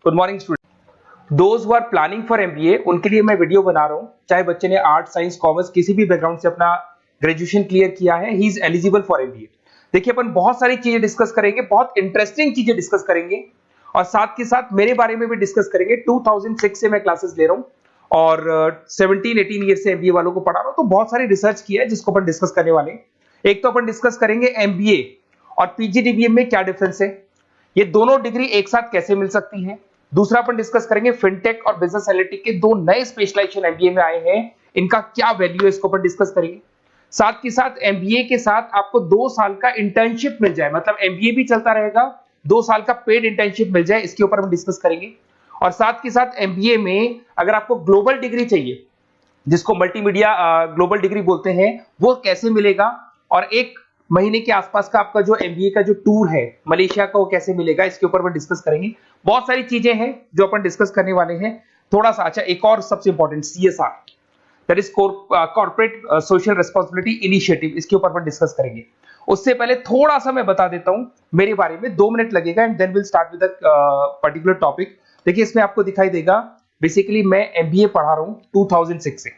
Good morning student. Those who are planning for MBA उनके लिए मैं वीडियो बना रहा हूं। चाहे बच्चे ने आर्ट, साइंस, कॉमर्स किसी भी बैकग्राउंड से अपना ग्रेजुएशन क्लियर किया है, he is eligible for MBA. देखिए अपन बहुत सारी चीजें डिस्कस करेंगे, बहुत इंटरेस्टिंग चीजें डिस्कस करेंगे और साथ के साथ मेरे बारे में भी डिस्कस करेंगे। 2006 से मैं क्लासेस ले रहा हूं और 17-18 ईयर से एमबीए वालों को पढ़ा रहा हूं, तो बहुत सारी रिसर्च की है जिसको अपन डिस्कस करने वाले हैं। एक तो अपन डिस्कस करेंगे एमबीए और पीजीडीबीएम में क्या डिफरेंस है, ये दोनों डिग्री एक साथ कैसे मिल सकती हैं। दूसरा अपन डिस्कस करेंगे फिनटेक और बिजनेस एनालिटिक के दो नए स्पेशलाइजेशन एमबीए में आए हैं, इनका क्या वैल्यू है, इसको अपन डिस्कस करेंगे। साथ के साथ एमबीए के साथ आपको 2 साल का इंटर्नशिप मिल जाए, मतलब एमबीए भी चलता रहेगा, 2 साल का पेड इंटर्नशिप मिल जाए, इसके ऊपर हम डिस्कस करेंगे। और साथ के साथ एमबीए में अगर आपको ग्लोबल डिग्री चाहिए, जिसको मल्टीमीडिया ग्लोबल डिग्री बोलते हैं, वो कैसे मिलेगा, और 1 महीने के आसपास का आपका जो एमबीए का जो टूर है मलेशिया का, वो कैसे मिलेगा, इसके ऊपर हम डिस्कस करेंगे। बहुत सारी चीजें हैं जो अपन डिस्कस करने वाले हैं। थोड़ा सा अच्छा, एक और सबसे important CSR, that is corporate social responsibility initiative, इसके ऊपर अपन डिस्कस करेंगे। उससे पहले थोड़ा सा मैं बता देता हूं मेरे बारे में, 2 मिनट लगेगा and then will start with particular topic. देखिए इसमें आपको दिखाई देगा, बेसिकली मैं एमबीए पढ़ा रहा हूं 2006 से,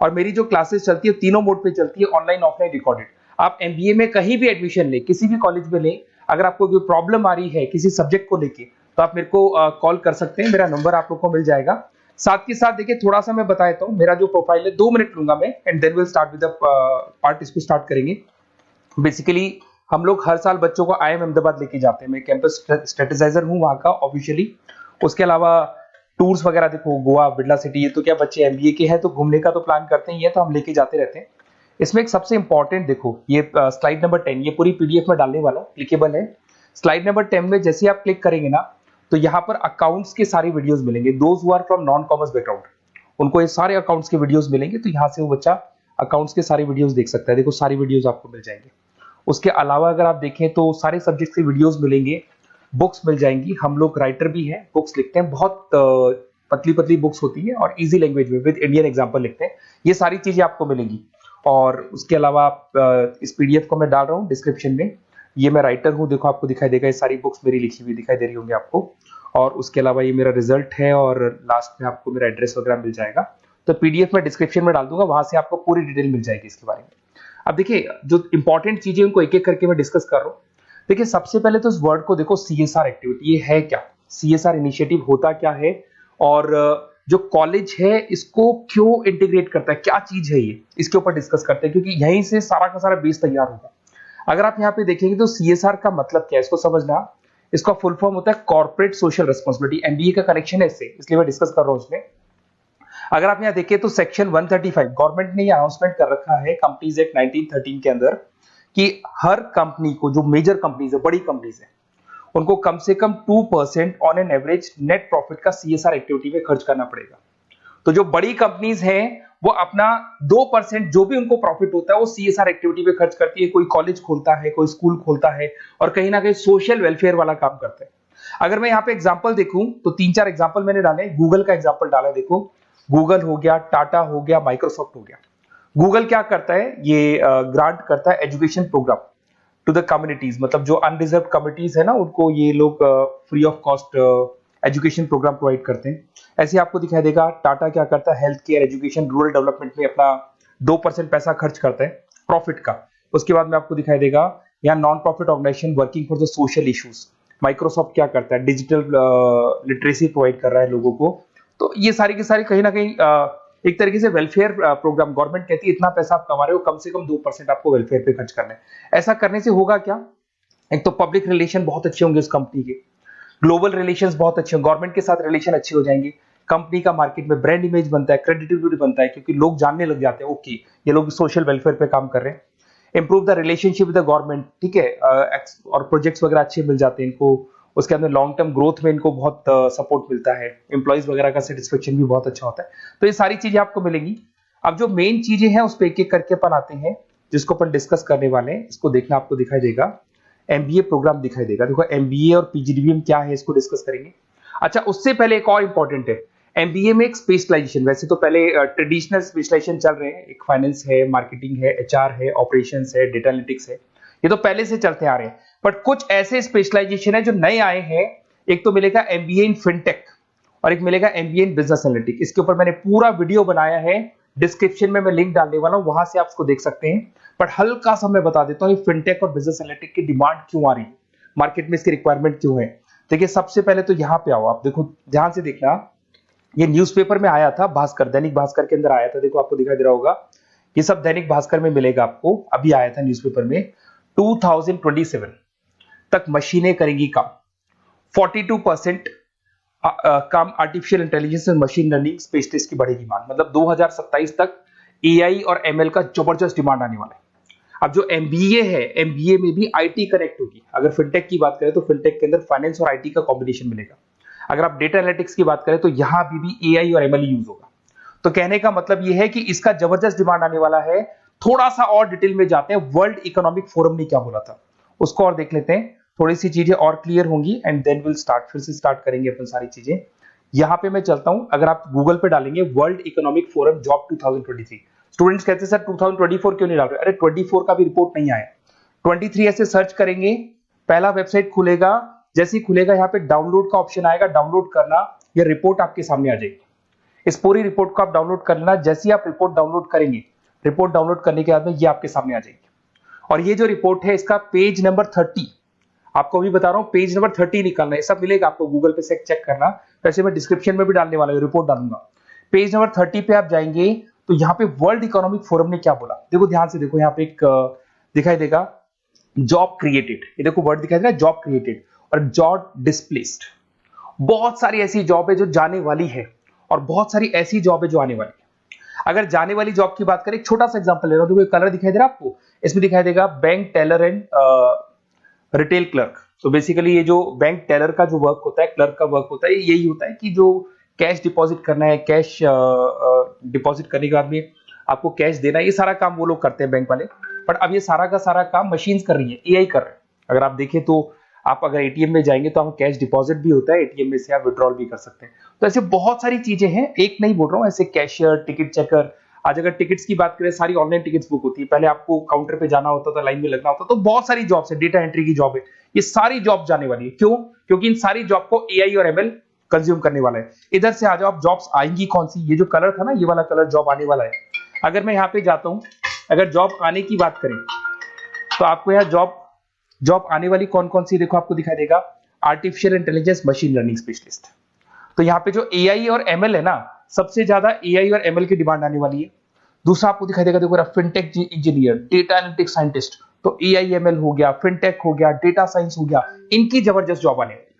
और मेरी जो क्लासेस चलती है तीनों मोड पे चलती है, ऑनलाइन, ऑफलाइन, रिकॉर्डेड। आप एमबीए में कहीं भी एडमिशन ले, किसी भी कॉलेज में ले, अगर आपको कोई प्रॉब्लम आ रही है किसी सब्जेक्ट को लेके, तो आप मेरे को कॉल कर सकते हैं, मेरा नंबर आप लोग को मिल जाएगा। साथ के साथ देखिए थोड़ा सा मैं बता देता हूं, मेरा जो प्रोफाइल है 2 मिनट लूंगा मैं and then will start with the part, इसको स्टार्ट करेंगे। बेसिकली हम लोग हर साल बच्चों को आईएम अहमदाबाद लेके जाते हैं, मैं कैंपस स्ट्रेटेजाइजर हूं वहां का ऑफिशियली। उसके अलावा टूर्स वगैरह, देखो गोवा, बिरला सिटी, ये तो क्या बच्चे एमबीए के हैं तो घूमने का तो प्लान करते ही है, तो हम लेके जाते रहते हैं। इसमें एक सबसे इंपॉर्टेंट देखो, ये स्लाइड नंबर 10, ये पूरी पीडीएफ में डालने वाला हूं, क्लिकेबल है। स्लाइड नंबर 10 में जैसे आप क्लिक करेंगे ना, तो यहाँ पर अकाउंट्स के सारे वीडियोस मिलेंगे। Those who are from non commerce background, उनको ये सारे अकाउंट्स के वीडियोस मिलेंगे, तो यहाँ से वो बच्चा अकाउंट्स के सारे वीडियोस देख सकता है। देखो सारी वीडियोस आपको मिल जाएंगे। उसके अलावा अगर आप देखें तो सारे सब्जेक्ट के वीडियोस मिलेंगे, बुक्स मिल जाएंगी। हम लोग राइटर भी हैं, बुक्स लिखते हैं, बहुत पतली पतली बुक्स होती है और इजी लैंग्वेज में विद इंडियन एग्जांपल लिखते हैं। ये सारी चीजें आपको मिलेंगी। और उसके अलावा इस पीडीएफ को मैं डाल रहा हूँ डिस्क्रिप्शन में, ये मैं राइटर हूँ, देखो आपको दिखाई देगा, ये सारी बुक्स मेरी लिखी हुई दिखाई दे रही होंगी आपको। और उसके अलावा ये मेरा रिजल्ट है और लास्ट में आपको मेरा एड्रेस वगैरह मिल जाएगा। तो पीडीएफ में डिस्क्रिप्शन में डाल दूंगा, वहां से आपको पूरी डिटेल मिल जाएगी इसके बारे में। अब देखिए जो इंपॉर्टेंट चीजें उनको एक एक करके मैं डिस्कस कर रहा हूँ। देखिए सबसे पहले तो इस वर्ड को देखो, सीएसआर एक्टिविटी, ये है क्या, सीएसआर इनिशिएटिव होता क्या है, और जो कॉलेज है इसको क्यों इंटीग्रेट करता है, क्या चीज है ये, इसके ऊपर डिस्कस करते हैं, क्योंकि यहीं से सारा का सारा बेस तैयार होगा। अगर आप यहाँ पे देखेंगे तो सीएसआर का मतलब क्या है, इसको समझना। इसका फुल फॉर्म होता है कॉर्पोरेट सोशल रिस्पांसिबिलिटी। एमबीए का कनेक्शन है इससे, इसलिए मैं डिस्कस कर रहा हूँ उसमें। अगर आप यहाँ देखें तो सेक्शन 135 गवर्नमेंट ने ये अनाउंसमेंट कर रखा है कंपनीज एक्ट 1913 के अंदर, कि हर कंपनी को, जो मेजर कंपनीज है, बड़ी कंपनीज है, उनको कम से कम 2% on an average net profit का सीएसआर एक्टिविटी में खर्च करना पड़ेगा। तो जो बड़ी कंपनीज हैं वो अपना 2% जो भी उनको प्रॉफिट होता है वो सीएसआर एक्टिविटी पे खर्च करती है। कोई कॉलेज खोलता है, कोई स्कूल खोलता है, और कहीं ना कहीं सोशल वेलफेयर वाला काम करता है। अगर मैं यहाँ पे एग्जांपल देखूं तो 3-4 एग्जांपल मैंने डाले। गूगल का एग्जांपल डाला, देखो गूगल हो गया, टाटा हो गया, माइक्रोसॉफ्ट हो गया। गूगल क्या करता है, ये ग्रांट करता है education program to the communities, मतलब जो अनरिजर्व कम्युनिटीज है ना, उनको ये लोग free of cost education program provide करते हैं। ऐसे आपको दिखाई देगा टाटा क्या करता है, health care, education, rural development में अपना 2% पैसा खर्च करता है प्रॉफिट का। उसके बाद में आपको दिखाई देगा यहाँ non profit organisation working for the social issues. Microsoft क्या करता है, डिजिटल लिटरेसी प्रोवाइड कर रहा है लोगों को। तो ये सारी की सारी कहीं ना कहीं एक तरीके से वेलफेयर प्रोग्राम। गवर्नमेंट कहती है इतना पैसा आप कमा रहे हो, कम से कम 2% आपको वेलफेयर पे खर्च करना है। ऐसा करने से होगा क्या, एक तो पब्लिक रिलेशन बहुत अच्छे होंगे उस कंपनी के, ग्लोबल रिलेशंस बहुत अच्छे होंगे, गवर्नमेंट के साथ रिलेशन अच्छे हो जाएंगे, कंपनी का मार्केट में ब्रांड इमेज बनता है, क्रेडिबिलिटी बनता है, क्योंकि लोग जानने लग जाते हैं ओके ये लोग सोशल वेलफेयर पे काम कर रहे हैं। Improve the relationship with the government, ठीक है, और प्रोजेक्ट्स वगैरह अच्छे मिल जाते हैं इनको। उसके अंदर लॉन्ग टर्म ग्रोथ में इनको बहुत सपोर्ट मिलता है, एम्प्लॉइज वगैरह का सेटिस्फेक्शन भी बहुत अच्छा होता है। तो ये सारी चीजें आपको मिलेंगी। अब जो मेन चीजें हैं उस पर एक एक करके अपन आते हैं, जिसको अपन डिस्कस करने वाले हैं। इसको देखना, आपको दिखाई देगा एमबीए प्रोग्राम दिखाई देगा। देखो एमबीए और पीजीडीबीएम क्या है, इसको डिस्कस करेंगे। अच्छा, उससे पहले एक और इंपॉर्टेंट है, एमबीए में एक स्पेशलाइजेशन। वैसे तो पहले ट्रेडिशनल स्पेशलाइजेशन चल रहे हैं, एक फाइनेंस है, मार्केटिंग है, एचआर है, ऑपरेशंस है, डेटा एनालिटिक्स है, ये तो पहले से चलते आ रहे हैं। बट कुछ ऐसे स्पेशलाइजेशन है जो नए आए हैं, एक तो मिलेगा एमबीए इन फिनटेक और एक मिलेगा एमबीए इन बिजनेस एनालिटिक्स। इसके ऊपर मैंने पूरा वीडियो बनाया है, डिस्क्रिप्शन में मैं लिंक डालने वाला हूं, वहां से आप उसको देख सकते हैं। बट हल्का सा मैं बता देता हूं फिनटेक और बिजनेस एनालिटिक्स की डिमांड क्यों आ रही है, मार्केट में इसकी रिक्वायरमेंट क्यों है। देखिए सबसे पहले तो यहाँ पे आओ, आप देखो ध्यान से देखना, ये न्यूज़पेपर में आया था, भास्कर, दैनिक भास्कर के अंदर आया था। देखो आपको दिखाई दे रहा होगा, ये सब दैनिक भास्कर में मिलेगा आपको, अभी आया था न्यूज़पेपर में। 2027 तक मशीनें करेंगी काम, 42% काम आर्टिफिशियल इंटेलिजेंस और मशीन लर्निंग स्पेशलिस्ट की बढ़ेगी मांग। मतलब 2027 तक एआई और एमएल का जबरदस्त डिमांड आने वाला है। अब जो एमबीए है, एमबीए में भी आईटी कनेक्ट होगी। अगर फिनटेक की बात करें तो फिनटेक के अंदर फाइनेंस और आईटी का कॉम्बिनेशन मिलेगा। अगर आप डेटा एनालिटिक्स की बात करें तो यहां भी एआई और एमएल यूज होगा। तो कहने का मतलब यह है कि इसका जबरदस्त डिमांड आने वाला है। थोड़ा सा और डिटेल में जाते हैं, वर्ल्ड इकोनॉमिक फोरम ने क्या बोला था उसको और देख लेते हैं, थोड़ी सी चीजें और क्लियर होंगी एंड देन विल स्टार्ट, फिर से स्टार्ट करेंगे अपन सारी चीजें। यहां पे मैं चलता हूं, अगर आप गूगल पे डालेंगे world economic forum job 2023, students कहते हैं सर 2024 क्यों नहीं डाल रहे, अरे 24 का भी रिपोर्ट नहीं आया, 23 ऐसे सर्च करेंगे, पहला वेबसाइट खुलेगा, जैसे ही खुलेगा यहाँ पे डाउनलोड का ऑप्शन आएगा, डाउनलोड करना, ये रिपोर्ट आपके सामने आ जाएगी। इस पूरी रिपोर्ट को आप डाउनलोड कर लेना। जैसे ही आप रिपोर्ट डाउनलोड करेंगे, रिपोर्ट डाउनलोड करने के बाद में ये आपके सामने आ जाएगी। और ये जो रिपोर्ट है इसका पेज नंबर 30, आपको भी बता रहा हूं पेज नंबर 30 निकालना है, सब मिलेगा आपको गूगल पे से चेक करना, वैसे मैं डिस्क्रिप्शन में भी डालने वाला हूं, रिपोर्ट डालूंगा। पेज नंबर 30 पे आप जाएंगे तो यहाँ पे वर्ल्ड इकोनॉमिक फोरम ने क्या बोला, देखो ध्यान से देखो, यहाँ पे एक दिखाई देगा जॉब क्रिएटेड, ये देखो वर्ड दिखाई दे रहा है जॉब क्रिएटेड और जॉब डिस्प्लेस्ड। बहुत सारी ऐसी जॉब है जो जाने वाली है और बहुत सारी ऐसी जॉब है जो आने वाली है। अगर जाने वाली जॉब की बात करें, एक छोटा सा एग्जांपल ले रहा हूं, देखो कलर दिखाई दे रहा है आपको, इसमें दिखाई देगा bank teller and retail clerk. तो बेसिकली ये जो बैंक टेलर का जो वर्क होता है, क्लर्क का वर्क होता है, यही होता है कि जो कैश डिपॉजिट करना है, कैश डिपॉजिट करने के बाद में आपको कैश देना है, ये सारा काम वो लोग करते हैं बैंक वाले। बट अब ये सारा का सारा काम मशीन्स कर रही है, एआई कर रहे हैं। अगर आप देखें तो आप अगर एटीएम में जाएंगे तो आप कैश डिपॉजिट भी होता है, एटीएम में से आप विड्रॉल भी कर सकते हैं। तो ऐसे बहुत सारी चीजें हैं, एक नहीं बोल रहा हूँ, ऐसे कैशियर, टिकट चेकर। आज अगर टिकट्स की बात करें, सारी ऑनलाइन टिकट्स बुक होती है, पहले आपको काउंटर पे जाना होता था, लाइन में लगना होता, तो बहुत सारी जॉब्स है, डेटा एंट्री की जॉब है, ये सारी जॉब जाने वाली है। क्यों? क्योंकि इन सारी जॉब को एआई और एमएल कंज्यूम करने वाला है। इधर से आ जाओ, आप जॉब्स आएंगी कौन सी, ये जो कलर था ना, ये वाला कलर जॉब आने वाला है। अगर मैं यहाँ पे जाता हूँ, अगर जॉब आने की बात करें तो आपको यहाँ जॉब आने वाली कौन कौन सी, देखो आपको दिखाई देगा artificial intelligence machine learning specialist. तो यहाँ पे जो एआई और एमएल है ना, सबसे ज्यादा एआई और एमएल की डिमांड आने वाली है। दूसरा आपको दिखाई देगा, देखो fintech engineer, data analytics scientist, तो एआई एमएल हो गया, फिनटेक हो गया, डेटा साइंस हो गया, इनकी जबरदस्त जॉब आने वाली है।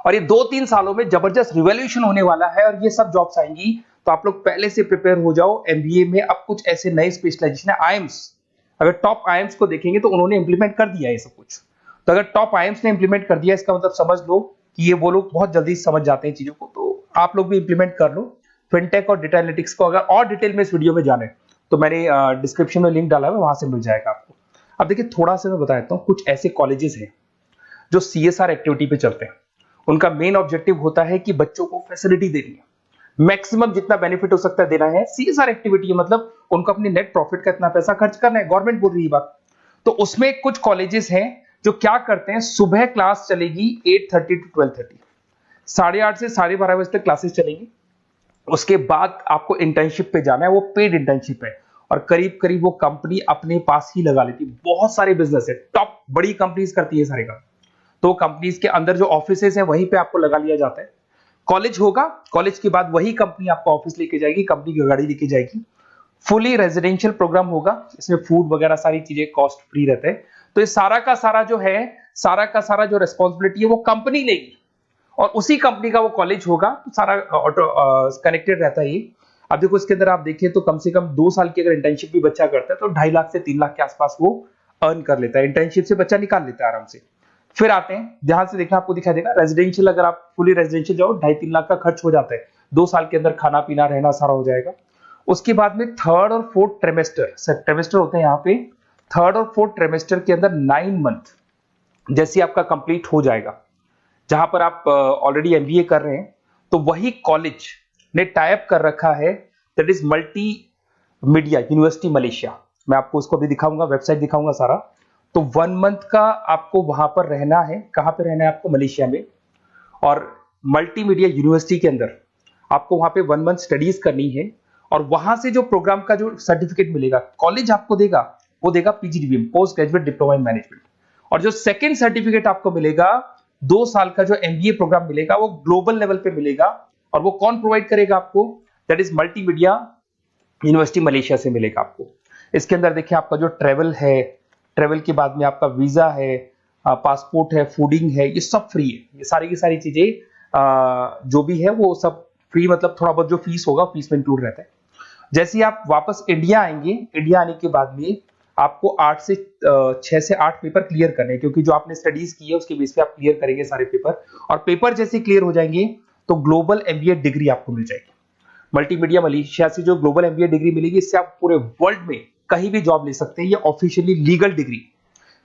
और ये 2-3 सालों में जबरदस्त रिवॉल्यूशन होने वाला है और ये सब जॉब्स आएंगी। तो आप लोग पहले से प्रिपेयर हो जाओ। एमबीए में अब कुछ ऐसे नए स्पेशलाइजेशन है, आईएम्स, अगर टॉप आईएम्स को देखेंगे तो उन्होंने इंप्लीमेंट कर दिया है सब कुछ। तो अगर टॉप आईएम्स ने इंप्लीमेंट कर दिया, इसका मतलब समझ लो कि ये वो लोग बहुत जल्दी समझ जाते हैं चीजों को, तो आप लोग भी इंप्लीमेंट कर लो फिनटेक और डेटा एनालिटिक्स को। अगर और डिटेल में इस वीडियो में जाने तो मैंने डिस्क्रिप्शन में लिंक डाला है, वहां से मिल जाएगा आपको। अब देखिए थोड़ा सा मैं बता देता हूँ, कुछ ऐसे कॉलेजेस हैं जो सीएसआर एक्टिविटी पे चलते हैं। उनका मेन ऑब्जेक्टिव होता है कि बच्चों को फैसिलिटी देनी है, मैक्सिमम जितना बेनिफिट हो सकता है देना है। सीएसआर एक्टिविटी मतलब उनको अपनी नेट प्रॉफिट का इतना पैसा खर्च करना है, गवर्नमेंट बोल रही है बात। तो उसमें कुछ कॉलेजेस हैं जो क्या करते हैं, सुबह क्लास चलेगी 8:30 to 12:30, 8:30 से 12:30 बजे तक क्लासेस चलेंगी। उसके बाद आपको इंटर्नशिप पे जाना है, वो पेड इंटर्नशिप है और करीब करीब वो कंपनी अपने पास ही लगा लेती है। बहुत सारे बिजनेस है, टॉप बड़ी कंपनीज करती है सारे काम। तो कंपनीज के अंदर जो ऑफिसेस हैं वहीं पे आपको लगा लिया जाता है। कॉलेज होगा, कॉलेज के बाद वही कंपनी आपको ऑफिस लेके जाएगी, कंपनी की गाड़ी लेके जाएगी। फुली रेजिडेंशियल प्रोग्राम होगा, इसमें फूड वगैरह सारी चीजें कॉस्ट फ्री रहते हैं। तो ये सारा का सारा जो है, सारा का सारा जो रिस्पॉन्सिबिलिटी है वो कंपनी लेगी और उसी कंपनी का वो कॉलेज होगा। तो सारा ऑटो कनेक्टेड रहता है ये। अब देखो इसके अंदर आप देखें तो कम से कम 2 साल की अगर इंटर्नशिप भी बच्चा करता है तो 2.5 लाख से 3 लाख के आसपास वो अर्न कर लेता है, इंटर्नशिप से बच्चा निकाल लेता है आराम से। फिर आते हैं, ध्यान से देखना, आपको दिखाई देगा रेजिडेंशियल, अगर आप फुली रेजिडेंशियल जाओ 2.5-3 लाख का खर्च हो जाता है। 2 साल के अंदर खाना पीना रहना सारा हो जाएगा। उसके बाद में 3rd और 4th ट्रिमेस्टर होते हैं यहाँ पे। 3rd और 4th ट्रिमेस्टर के अंदर 9 मंथ जैसे आपका कंप्लीट हो जाएगा, जहां पर आप ऑलरेडी एमबीए कर रहे हैं, तो वही कॉलेज ने टाइप कर रखा है, that is multi media university Malaysia. मैं आपको उसको भी दिखाऊंगा, वेबसाइट दिखाऊंगा सारा। तो 1 मंथ का आपको वहां पर रहना है। कहां पे रहना है आपको? मलेशिया में। और मल्टीमीडिया यूनिवर्सिटी के अंदर आपको वहां पे 1 मंथ स्टडीज करनी है और वहां से जो प्रोग्राम का जो सर्टिफिकेट मिलेगा कॉलेज आपको देगा, वो देगा PGDBM, post graduate diploma in management. और जो सेकंड सर्टिफिकेट आपको मिलेगा 2 साल का जो एमबीए प्रोग्राम मिलेगा वो ग्लोबल लेवल पे मिलेगा। और वो कौन प्रोवाइड करेगा आपको? That is multimedia university Malaysia से मिलेगा आपको। इसके अंदर देखिए आपका जो ट्रेवल है, ट्रेवल के बाद में आपका वीजा है, पासपोर्ट है, फूडिंग है, ये सब फ्री है। ये सारी की सारी चीजें जो भी है वो सब फ्री, मतलब थोड़ा बहुत जो फीस होगा फीस में इंक्लूड रहता है। जैसे ही आप वापस इंडिया आएंगे, इंडिया आने के बाद में आपको 6 से 8 पेपर क्लियर करने हैं, क्योंकि जो आपने स्टडीज की है उसके बेस पे आप क्लियर करेंगे सारे पेपर। और पेपर जैसे क्लियर हो जाएंगे तो ग्लोबल एमबीए डिग्री आपको मिल जाएगी। मल्टीमीडिया मलेशिया से जो ग्लोबल एमबीए डिग्री मिलेगी, इससे आप पूरे वर्ल्ड में कहीं भी जॉब ले सकते हैं। ये ऑफिशियली लीगल डिग्री।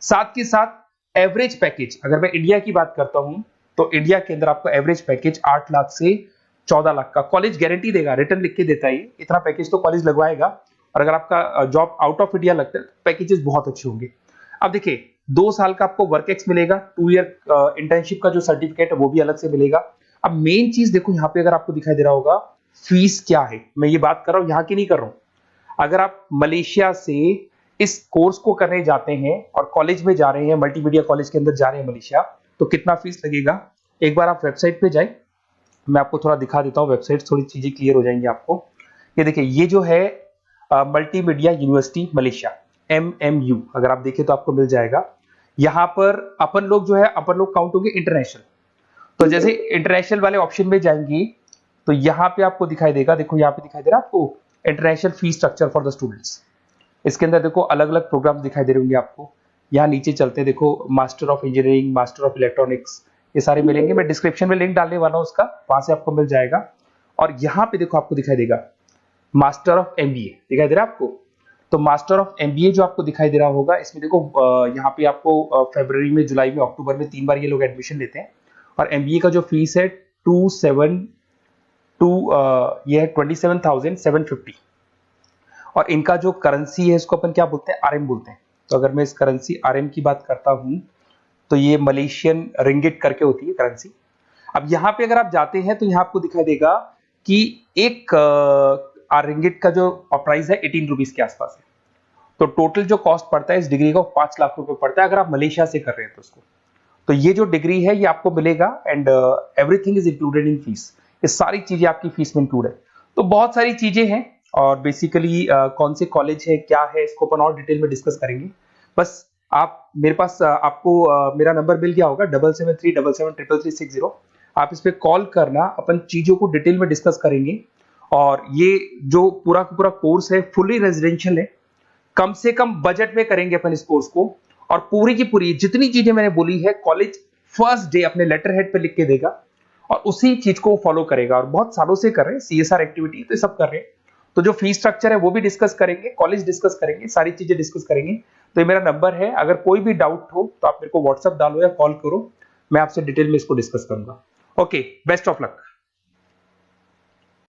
साथ के साथ एवरेज पैकेज, अगर मैं इंडिया की बात करता हूं तो इंडिया के अंदर आपको एवरेज पैकेज 8 लाख से 14 लाख का कॉलेज गारंटी देगा, रिटर्न लिख के देता है। इतना पैकेज तो कॉलेज लगवाएगा। और अगर आपका जॉब आउट ऑफ इंडिया लगता है तो पैकेजेस बहुत अच्छे होंगे। अब देखिए 2 साल का आपको वर्क एक्स मिलेगा, 2 ईयर इंटर्नशिप का जो सर्टिफिकेट है वो भी अलग से मिलेगा। अब मेन चीज देखो यहाँ पे, अगर आपको दिखाई दे रहा होगा फीस क्या है, मैं ये बात कर रहा हूँ यहाँ की नहीं कर रहा हूँ। अगर आप मलेशिया से इस कोर्स को करने जाते हैं और कॉलेज में जा रहे हैं, मल्टीमीडिया कॉलेज के अंदर जा रहे हैं मलेशिया, तो कितना फीस लगेगा? एक बार आप वेबसाइट पे जाए, मैं आपको थोड़ा दिखा देता हूँ, वेबसाइट थोड़ी चीजें क्लियर हो जाएंगी आपको। ये देखिए, ये जो है मल्टीमीडिया यूनिवर्सिटी मलेशिया, MMU, अगर आप देखें तो आपको मिल जाएगा। यहाँ पर अपन लोग जो है, अपन लोग काउंट होंगे इंटरनेशनल। तो जैसे इंटरनेशनल वाले ऑप्शन में जाएंगे तो यहाँ पे आपको दिखाई देगा, देखो यहाँ पे दिखाई दे रहा है आपको international fees structure for the students. इसके अंदर देखो अलग अलग प्रोग्राम दिखाई दे रहे होंगे आपको। यहाँ नीचे चलते हैं, देखो master of engineering, master of electronics, ये सारे मिलेंगे। मैं डिस्क्रिप्शन में लिंक डालने वाला हूँ उसका, वहां से आपको मिल जाएगा। और यहाँ पे देखो आपको दिखाई देगा मास्टर ऑफ एमबीए, दिखाई दे रहा है आपको। तो मास्टर ऑफ एमबीए जो आपको दिखाई दे रहा होगा, इसमें देखो यहाँ पे आपको फरवरी में, जुलाई में, अक्टूबर में 3 बार ये लोग एडमिशन लेते हैं। और एमबीए का जो फीस है 27,750। और इनका जो करेंसी है इसको अपन क्या बोलते हैं? आरएम बोलते हैं। तो अगर मैं इस करेंसी आरएम की बात करता हूं तो ये मलेशियन रिंगिट करके होती है करेंसी। अब यहाँ पे अगर आप जाते हैं तो यहाँ आपको दिखाई देगा कि एक रिंगिट का जो प्राइस है 18 रुपीज के आसपास है। तो टोटल जो कॉस्ट पड़ता है इस डिग्री को 5 लाख रुपए पड़ता है, अगर आप मलेशिया से कर रहे हैं तो उसको। तो ये जो डिग्री है ये आपको मिलेगा and everything is included in fees. ये सारी चीजें आपकी फीस में इंक्लूड है। तो बहुत सारी चीजें हैं और बेसिकली कौन से कॉलेज है, क्या है, इसको अपन और डिटेल में डिस्कस करेंगे। बस आप मेरे पास आपको मेरा नंबर मिल गया होगा 7737733360। आप इस पे कॉल करना, अपन चीजों को डिटेल में डिस्कस करेंगे। और ये जो पूरा का पूरा कोर्स है फुली रेजिडेंशियल है, कम से कम बजट में करेंगे अपन इस कोर्स को। और पूरी की पूरी जितनी चीजें मैंने बोली है कॉलेज फर्स्ट डे अपने लेटर हेड पे लिख के देगा और उसी चीज को फॉलो करेगा। और बहुत सालों से कर रहे हैं CSR एक्टिविटी, तो ये सब कर रहे हैं। तो जो फीस स्ट्रक्चर है वो भी डिस्कस करेंगे, कॉलेज डिस्कस करेंगे, सारी चीजें डिस्कस करेंगे। तो ये मेरा नंबर है, अगर कोई भी डाउट हो तो आप मेरे को व्हाट्सएप डालो या कॉल करो, मैं आपसे डिटेल में इसको डिस्कस करूंगा। Okay, best of luck.